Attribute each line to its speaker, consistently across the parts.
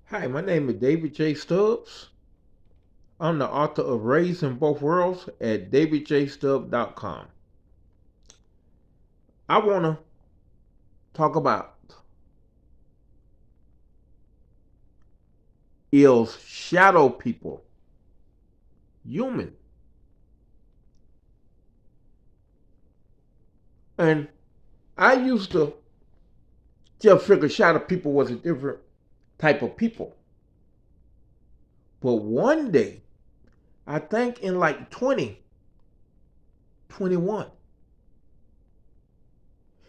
Speaker 1: Hi, my name is David J. Stubbs. I'm the author of Raised in Both Worlds at davidjstubbs.com. I want to talk about is shadow people human? And I used to just figure shadow people was a different type of people. But one day, I think in like 2021,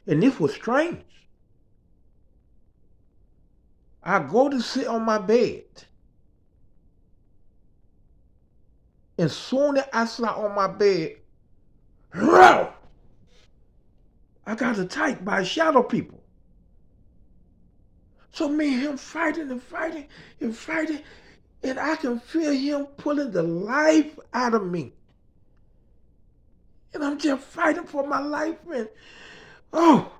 Speaker 1: and this was strange. I go to sit on my bed, and soon as I sat on my bed, I got attacked by shadow people. So me and him fighting and fighting and fighting, and I can feel him pulling the life out of me. And I'm just fighting for my life, and oh,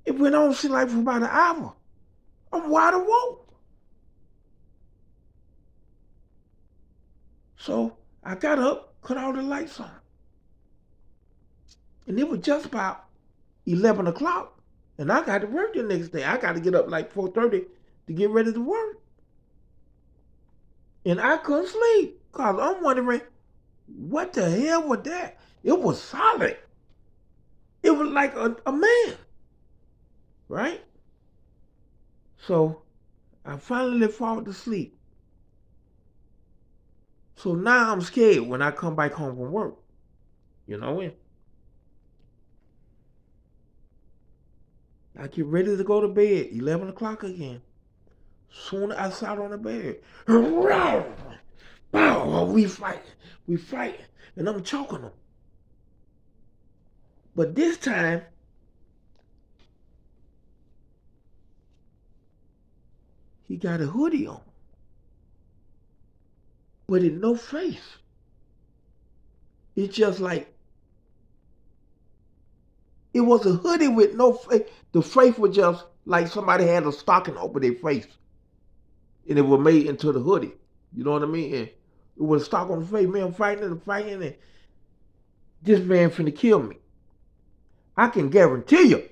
Speaker 1: it went on seemed like for about an hour. I'm wide awake. So I got up, cut all the lights on. And it was just about 11 o'clock. And I got to work the next day. I got to get up like 4:30 to get ready to work. And I couldn't sleep because I'm wondering, what the hell was that? It was solid. It was like a man, right? So I finally fall to sleep. So now I'm scared when I come back home from work. You know, and I get ready to go to bed, 11 o'clock again. Soon as I sat on the bed, bow, we fighting, and I'm choking him. But this time, he got a hoodie on, but it no face. It's just like, it was a hoodie with no face. The face was just like somebody had a stocking over their face, and it was made into the hoodie. You know what I mean? And it was a stock on the face. Man, fighting and fighting, and this man finna kill me. I can guarantee you,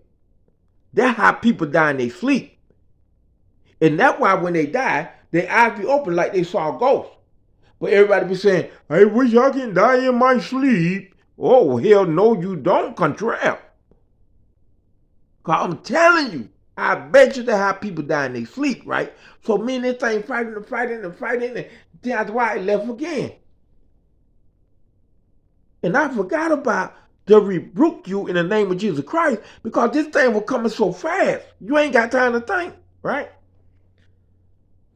Speaker 1: that's how people die in their sleep. And that's why when they die, their eyes be open like they saw a ghost. But everybody be saying, I wish I can die in my sleep. Oh, hell no, you don't, contraire. Because I'm telling you, I bet you that's how people die in their sleep, right? So me and this thing fighting and fighting and fighting, and that's why I left again. And I forgot about the rebuke you in the name of Jesus Christ because this thing was coming so fast. You ain't got time to think, right?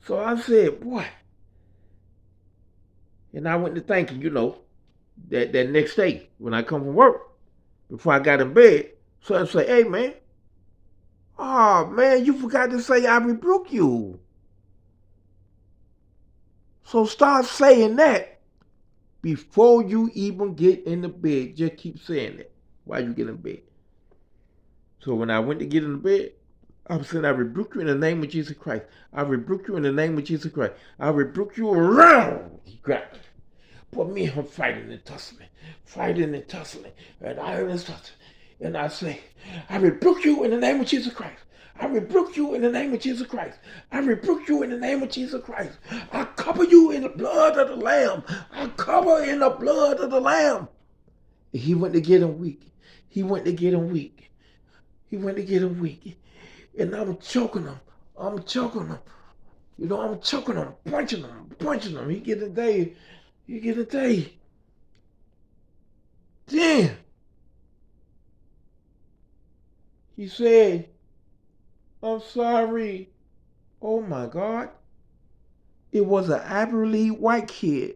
Speaker 1: So I said, boy. And I went to thinking, that next day when I come from work, before I got in bed, so I say, hey man, oh man, you forgot to say I rebuke you. So start saying that before you even get in the bed. Just keep saying it while you get in bed. So when I went to get in the bed, I was saying, I rebuke you in the name of Jesus Christ. I rebuke you in the name of Jesus Christ. I rebuke you around. He grabbed me. Put me and him fighting and tussling, and I heard this tussling. And I say, I rebuke you in the name of Jesus Christ. I rebuke you in the name of Jesus Christ. I rebuke you in the name of Jesus Christ. I cover you in the blood of the Lamb. I cover in the blood of the Lamb. And he went to get him weak. He went to get him weak. He went to get him weak. And I'm choking him. I'm choking him. I'm choking him, punching him. He get a day. He get a day. Then he said, I'm sorry. Oh my God. It was an Ivory white kid.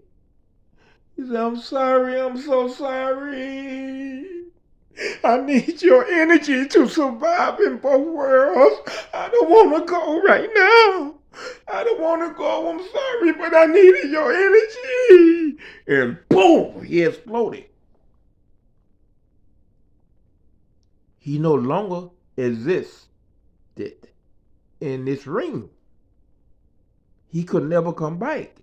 Speaker 1: He said, I'm sorry. I'm so sorry. I need your energy to survive in both worlds. I don't want to go right now. I don't want to go. I'm sorry, but I needed your energy. And boom, he exploded. He no longer existed in this ring. he could never come back.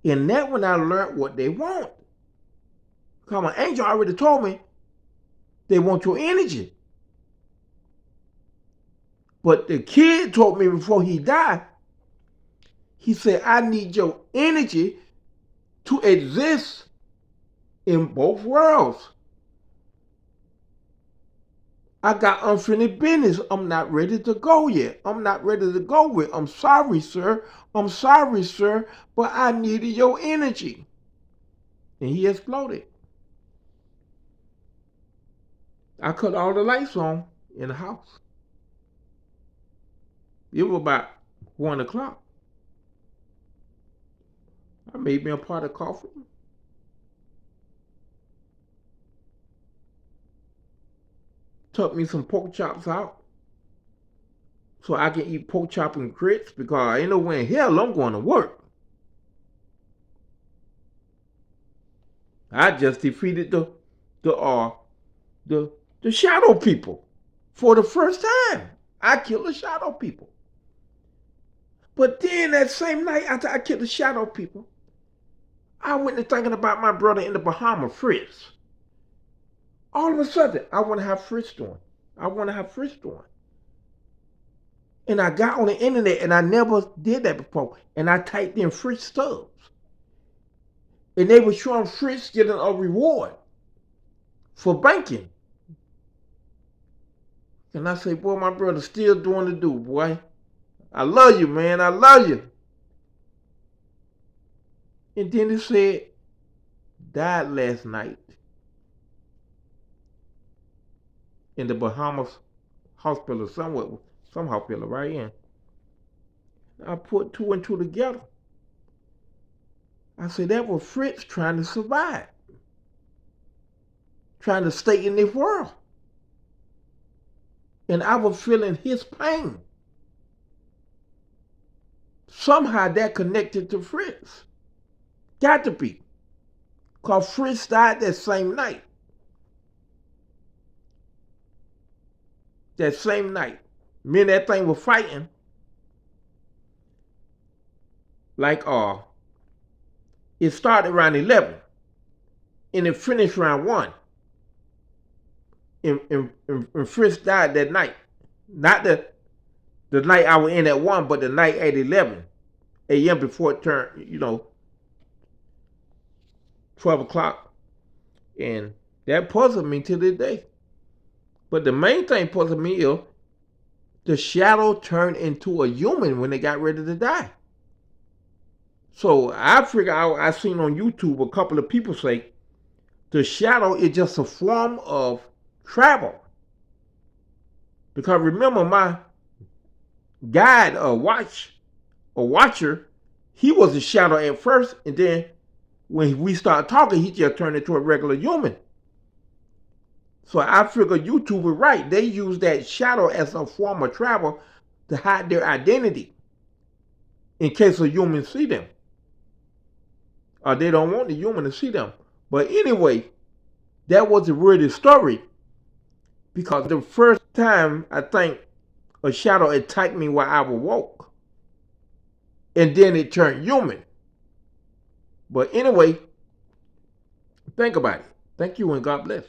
Speaker 1: And that when I learned what they want. Come on, angel already told me they want your energy. But the kid told me before he died, he said, I need your energy to exist in both worlds. I got unfinished business. I'm not ready to go yet. I'm not ready to go with. I'm sorry, sir. I'm sorry, sir, but I needed your energy. And he exploded. I cut all the lights on in the house. It was about 1 o'clock. I made me a pot of coffee. Took me some pork chops out so I can eat pork chop and grits because ain't no way in hell I'm going to work. I just defeated the shadow people for the first time. I killed the shadow people. But then that same night after I killed the shadow people, I went to thinking about my brother in the Bahamas, Fritz. All of a sudden, I want to have Fritz doing. And I got on the internet and I never did that before. And I typed in Fritz Stubbs. And they were showing Fritz getting a reward for banking. And I say, boy, my brother's still doing the do, boy. I love you, man. I love you. And then it said, died last night in the Bahamas hospital somewhere, some hospital right in. I put two and two together. I said, that was Fritz trying to survive, trying to stay in this world. And I was feeling his pain. Somehow that connected to Fritz. Got to be. Because Fritz died that same night. That same night. Me and that thing were fighting. Like, it started around 11. And it finished around 1. And Fritz died that night. Not the night I was in at 1, but the night at 11 a.m. before it turned, 12 o'clock. And that puzzled me to this day. But the main thing puzzled me is the shadow turned into a human when they got ready to die. So I figured out, I seen on YouTube a couple of people say the shadow is just a form of travel. Because remember, my guide, a watcher, he was a shadow at first, and then when we started talking, he just turned into a regular human. So I figured YouTube was right. They use that shadow as a form of travel to hide their identity in case a human see them. Or they don't want the human to see them. But anyway, that was the weirdest story. Because the first time, I think, a shadow attacked me while I was woke. And then it turned human. But anyway, think about it. Thank you and God bless.